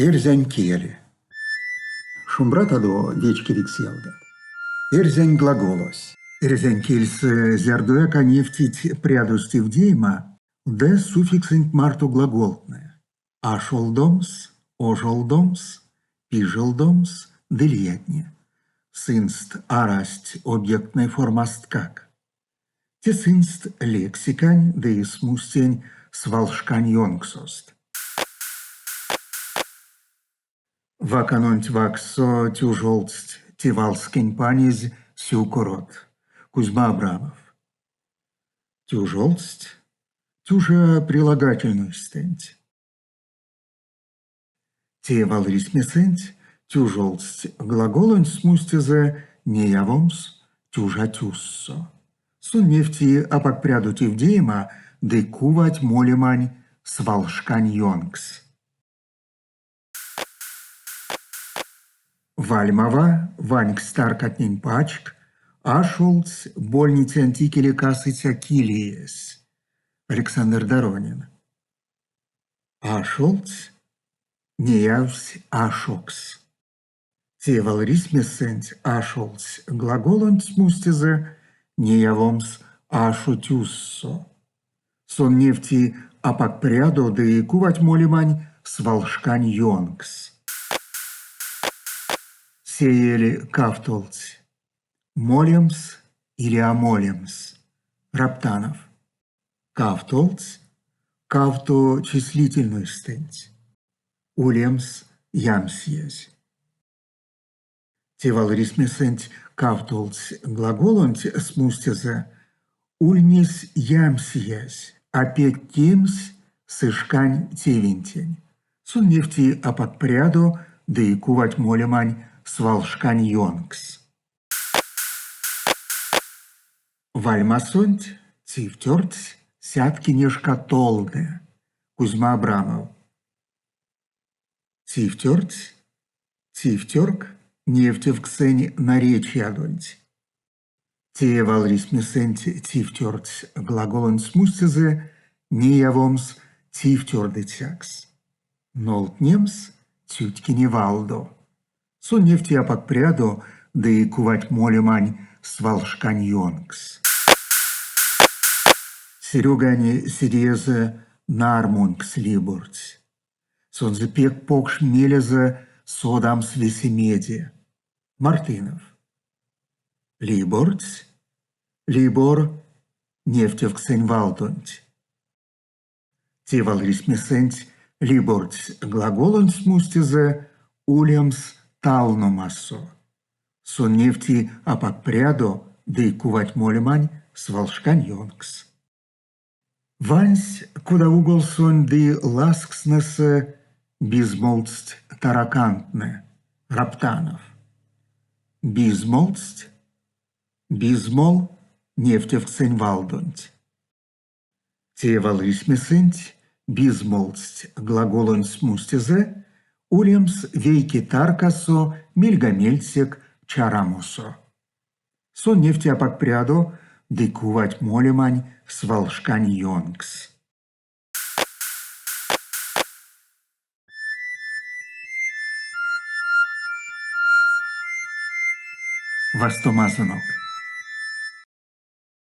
Эрзянь Шумбратадо вечкирик сьявдат. Эрзянь глаголос. Эрзянь кельс зярдуяка нефтить прядусти в дейма, де суффиксент марту глаголтное. Ашолдомс, ожолдомс, пижелдомс, дельятне. Сынст арасть объектной формаст как. Те сынст лексикань, да и смустень свалшкань йонгсост. Ваканонть ваксо тюжолцть тивалскин панизь сюкорот. Кузьма Абрамов. Тюжолцть, тюжа прилагательную стенть. Тевал рисмесенть, тюжолцть глаголонь смустизе неявомс тюжа тюссо. Сун нефти апакпряду тивдейма, да кувать молимань свалшкань йонгс. Вальмава, ваньк старкатнень пачк, ашулц больницы антикели касыця килиес. Александр Доронин. Ашулц, неявсь ашокс. Тевал рисмесенть ашулц глаголонь смустизе, неявомс ашутюссо. Сон нефти апакпряду, да и кувать молимань свалшкань йонгс. Сеяли кафтолц. Молемс или амолемс. Раптанов. Кафтолц. Кавто числительную стенть. Улемс ямсьез. Тевал рисмесенть кафтолц глаголонть смустизе. Ульнис ямсьез. Опять темс сышкань тевентень. Сун нефти апакпряду, да и кувать молемань свалшкань йонгс. Вальмасонть, цивтёрть, сяткинешка толде. Кузьма Абрамов. Цивтёрть, цивтёрк, нефтевксень наречьядонть. Тевал рисмесенть цивтёрть глаголон смустизе, неявомс цивтёрдыцякс. Нолтнемс тюткиневалдо. Сон нефти апакпряду, да и кувать молимань свалшкань йонгс. Серёгани сидезе нармункс либурц. Сон запек покш мелезе содамс весемеде. Мартынов. Либорц, либор нефтевксень валдонть. Тевал рисмесенть либорц глаголон смустизе, улемс талномассо. Сон нефти апакпряду, да и кувать молимань свалшкань йонгс. Вансь, куда угол сон ды ласкснесе безмолцть таракантне. Раптанов. Безмолцть, безмол нефтевксень валдонть. Тевал рисмесенть безмолцть глаголон смустизе, улемс вейки таркасо мильгамельцек чарамусо. Сон нефти апакпряду, да кувать молимань свалшкань йонгс. Вастомазанок.